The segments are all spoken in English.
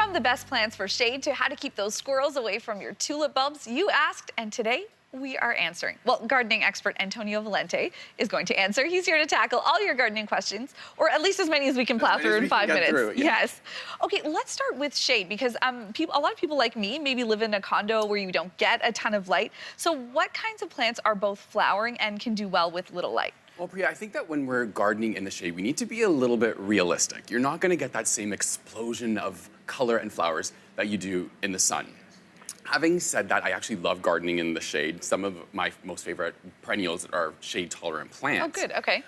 From the best plants for shade to how to keep those squirrels away from your tulip bulbs, you asked, and today we are answering. Well, gardening expert Antonio Valente is going to answer. He's here to tackle all your gardening questions, or at least as many as we can plow through in 5 minutes. Yes. Okay, let's start with shade because a lot of people like me maybe live in a condo where you don't get a ton of light. So what kinds of plants are both flowering and can do well with little light? Well, Priya, I think that when we're gardening in the shade, we need to be a little bit realistic. You're not going to get that same explosion of color and flowers that you do in the sun. Having said that, I actually love gardening in the shade. Some of my most favorite perennials are shade-tolerant plants. Oh, good. Okay.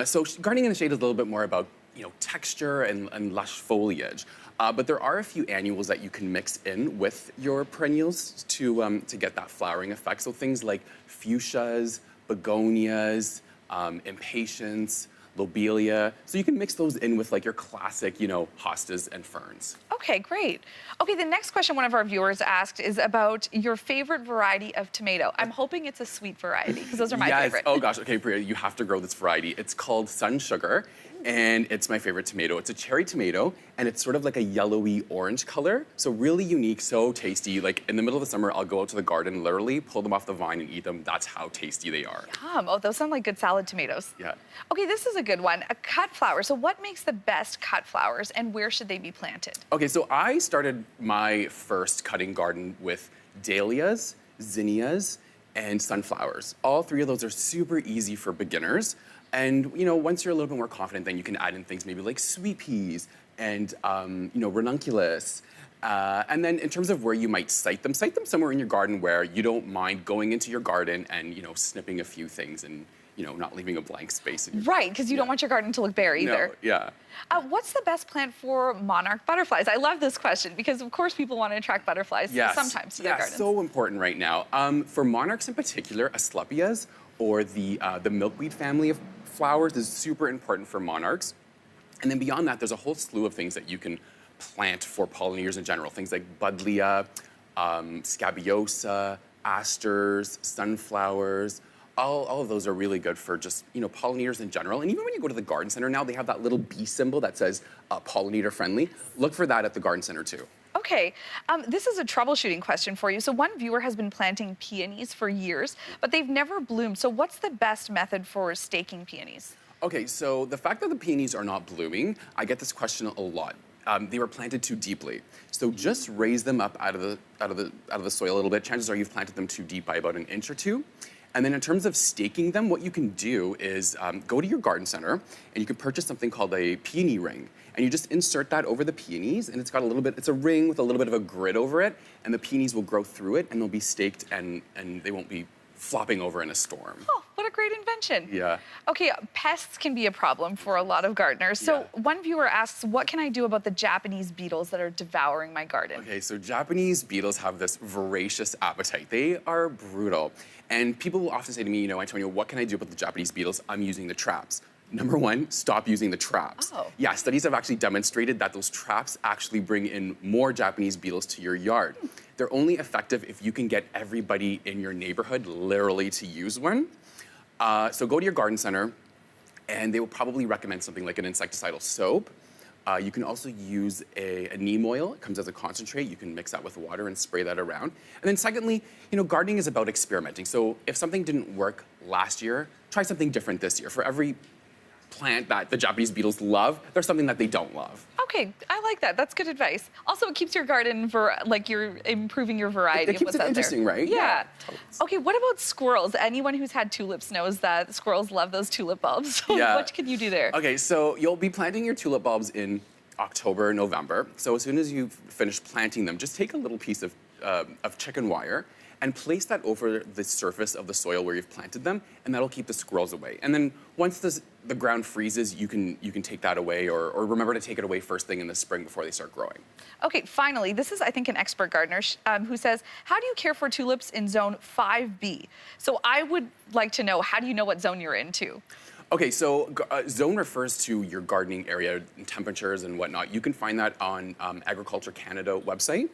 So gardening in the shade is a little bit more about texture and lush foliage. But there are a few annuals that you can mix in with your perennials to get that flowering effect. So things like fuchsias, begonias, impatiens, lobelia. So you can mix those in with like your classic, hostas and ferns. Okay, great. Okay, the next question one of our viewers asked is about your favorite variety of tomato. I'm hoping it's a sweet variety because those are my favorite. Oh gosh, okay, Priya, you have to grow this variety. It's called Sun Sugar, and it's my favorite tomato. It's a cherry tomato, and it's sort of like a yellowy orange color. So really unique, so tasty. Like in the middle of the summer, I'll go out to the garden, literally pull them off the vine and eat them. That's how tasty they are. Yum. Oh, those sound like good salad tomatoes. Yeah. Okay, this is a good one. A cut flower. So what makes the best cut flowers and where should they be planted? Okay, so I started my first cutting garden with dahlias, zinnias, and sunflowers. All three of those are super easy for beginners. And once you're a little bit more confident, then you can add in things maybe like sweet peas and ranunculus. And then in terms of where you might site them somewhere in your garden where you don't mind going into your garden and snipping a few things and not leaving a blank space. Right, because you don't want your garden to look bare either. No, yeah. What's the best plant for monarch butterflies? I love this question because, of course, people want to attract butterflies sometimes to their gardens. So important right now. For monarchs in particular, asclepias or the milkweed family of flowers is super important for monarchs. And then beyond that, there's a whole slew of things that you can plant for pollinators in general. Things like buddleia, scabiosa, asters, sunflowers. All of those are really good for just, pollinators in general. And even when you go to the garden center now, they have that little bee symbol that says pollinator friendly. Look for that at the garden center too. Okay, this is a troubleshooting question for you. So one viewer has been planting peonies for years, but they've never bloomed. So what's the best method for staking peonies? Okay, so the fact that the peonies are not blooming, I get this question a lot. They were planted too deeply. So just raise them up out of the soil a little bit. Chances are you've planted them too deep by about an inch or two. And then in terms of staking them, what you can do is go to your garden center and you can purchase something called a peony ring. And you just insert that over the peonies and it's got it's a ring with a little bit of a grid over it and the peonies will grow through it and they'll be staked and they won't be flopping over in a storm. Oh, what a great invention. Yeah. Okay, pests can be a problem for a lot of gardeners. So one viewer asks, what can I do about the Japanese beetles that are devouring my garden? Okay, so Japanese beetles have this voracious appetite. They are brutal. And people will often say to me, Antonio, what can I do about the Japanese beetles? I'm using the traps. Number one, stop using the traps. Oh. Yeah, studies have actually demonstrated that those traps actually bring in more Japanese beetles to your yard. They're only effective if you can get everybody in your neighborhood literally to use one. So go to your garden center and they will probably recommend something like an insecticidal soap. You can also use a neem oil. It comes as a concentrate. You can mix that with water and spray that around. And then secondly, gardening is about experimenting. So if something didn't work last year, try something different this year. For every plant that the Japanese beetles love, there's something that they don't love. Okay, I like that. That's good advice. Also, it keeps your garden you're improving your variety It keeps it interesting, right? Yeah. Okay, what about squirrels? Anyone who's had tulips knows that squirrels love those tulip bulbs. So what can you do there? Okay, so you'll be planting your tulip bulbs in October, November. So as soon as you've finished planting them, just take a little piece of chicken wire and place that over the surface of the soil where you've planted them, and that'll keep the squirrels away. And then once the ground freezes, you can take that away, or remember to take it away first thing in the spring before they start growing. Okay, finally, this is, I think, an expert gardener who says, how do you care for tulips in zone 5B? So I would like to know, how do you know what zone you're in too? Okay, so zone refers to your gardening area, temperatures and whatnot. You can find that on Agriculture Canada website.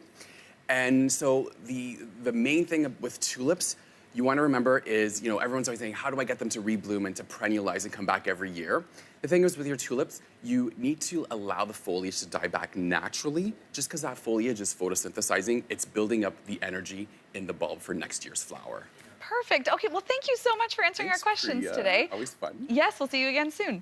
And so the main thing with tulips, you want to remember is, everyone's always saying, how do I get them to rebloom and to perennialize and come back every year? The thing is with your tulips, you need to allow the foliage to die back naturally. Just because that foliage is photosynthesizing, it's building up the energy in the bulb for next year's flower. Perfect. Okay, well, thank you so much for answering our questions today. Always fun. Yes, we'll see you again soon.